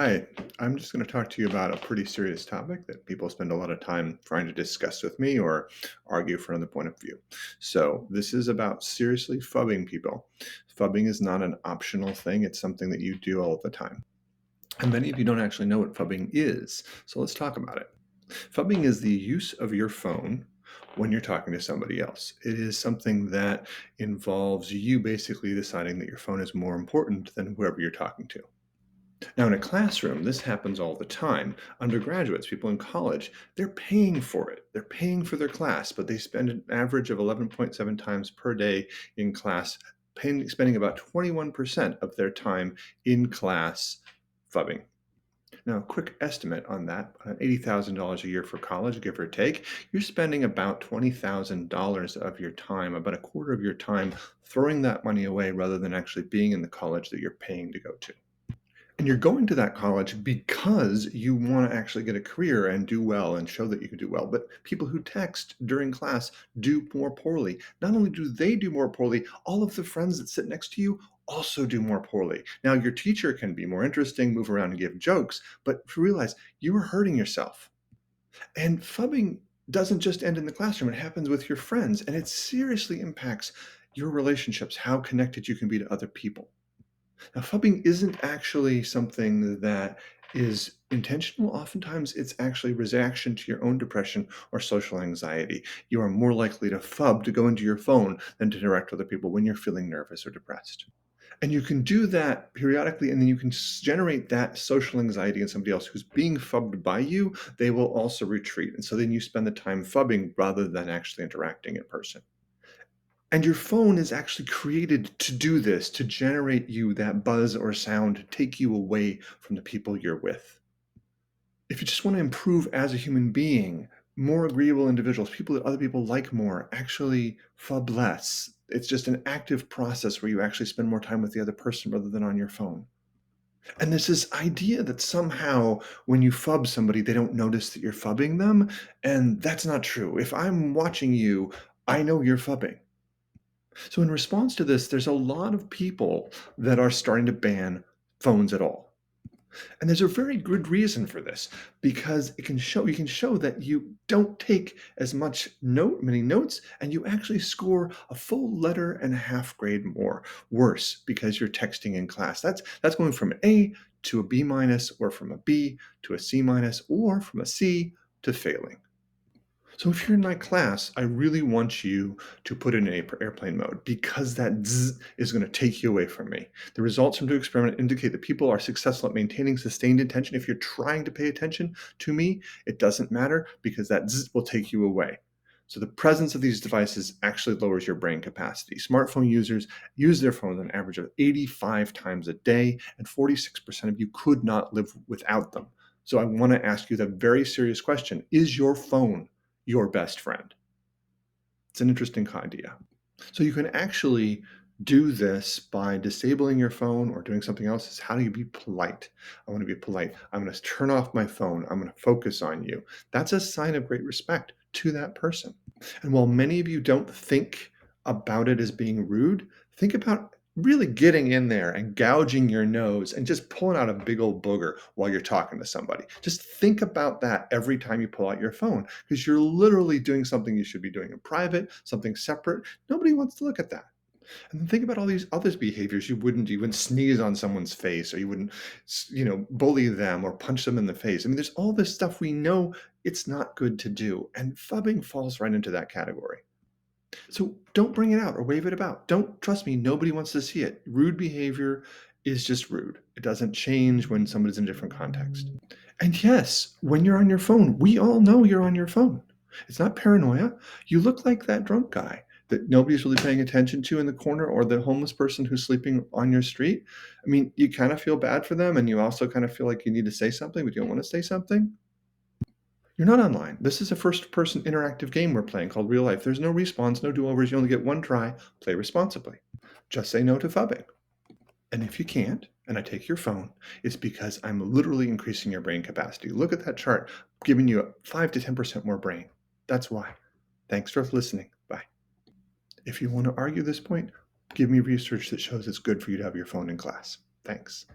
Hi, I'm just going to talk to you about a pretty serious topic that people spend a lot of time trying to discuss with me or argue for another point of view. So, this is about seriously phubbing people. Phubbing is not an optional thing, it's something that you do all the time. And many of you don't actually know what phubbing is. So, let's talk about it. Phubbing is the use of your phone when you're talking to somebody else. It is something that involves you basically deciding that your phone is more important than whoever you're talking to. Now, in a classroom, this happens all the time. Undergraduates, people in college, they're paying for it. They're paying for their class, but they spend an average of 11.7 times per day in class, spending about 21% of their time in class phubbing. Now, a quick estimate on that, $80,000 a year for college, give or take, you're spending about $20,000 of your time, about a quarter of your time, throwing that money away rather than actually being in the college that you're paying to go to. And you're going to that college because you want to actually get a career and do well and show that you can do well. But people who text during class do more poorly. Not only do they do more poorly, all of the friends that sit next to you also do more poorly. Now, your teacher can be more interesting, move around and give jokes, but realize you are hurting yourself. And phubbing doesn't just end in the classroom, it happens with your friends, and it seriously impacts your relationships, how connected you can be to other people. Now, phubbing isn't actually something that is intentional. Oftentimes, it's actually reaction to your own depression or social anxiety. You are more likely to phub, to go into your phone, than to interact with other people when you're feeling nervous or depressed. And you can do that periodically, and then you can generate that social anxiety in somebody else who's being phubbed by you. They will also retreat. And so then you spend the time phubbing rather than actually interacting in person. And your phone is actually created to do this, to generate you that buzz or sound, to take you away from the people you're with. If you just want to improve as a human being, more agreeable individuals, people that other people like more, actually phub less. It's just an active process where you actually spend more time with the other person rather than on your phone. And there's this idea that somehow when you phub somebody, they don't notice that you're phubbing them. And that's not true. If I'm watching you, I know you're phubbing. So, in response to this, there's a lot of people that are starting to ban phones at all. And there's a very good reason for this because you can show that you don't take as many notes and you actually score a full letter and a half grade more worse because you're texting in class. That's going from an A to a B minus, or from a B to a C minus, or from a C to failing. So if you're in my class, I really want you to put it in airplane mode because that zzz is going to take you away from me. The results from the experiment indicate that people are successful at maintaining sustained attention. If you're trying to pay attention to me, it doesn't matter because that zzz will take you away. So the presence of these devices actually lowers your brain capacity. Smartphone users use their phones an average of 85 times a day, and 46% of you could not live without them. So I want to ask you the very serious question: is your phone your best friend? It's an interesting idea. So you can actually do this by disabling your phone or doing something else. Is how do you be polite? I want to be polite. I'm going to turn off my phone. I'm going to focus on you. That's a sign of great respect to that person. And while many of you don't think about it as being rude, think about really getting in there and gouging your nose and just pulling out a big old booger while you're talking to somebody. Just think about that every time you pull out your phone because you're literally doing something you should be doing in private, something separate. Nobody wants to look at that. And then think about all these other behaviors you wouldn't do. You wouldn't sneeze on someone's face, or you wouldn't, bully them or punch them in the face. I mean, there's all this stuff we know it's not good to do, and phubbing falls right into that category. So don't bring it out or wave it about. Don't trust me. Nobody wants to see it. Rude behavior is just rude. It doesn't change when somebody's in a different context. And yes, when you're on your phone, we all know you're on your phone. It's not paranoia. You look like that drunk guy that nobody's really paying attention to in the corner, or the homeless person who's sleeping on your street. I mean, you kind of feel bad for them, and you also kind of feel like you need to say something, but you don't want to say something. You're not online. This is a first person interactive game we're playing called Real Life. There's no respawns, no do overs. You only get one try. Play responsibly. Just say no to phubbing. And if you can't, and I take your phone, it's because I'm literally increasing your brain capacity. Look at that chart, giving you 5 to 10% more brain. That's why. Thanks for listening. Bye. If you want to argue this point, give me research that shows it's good for you to have your phone in class. Thanks.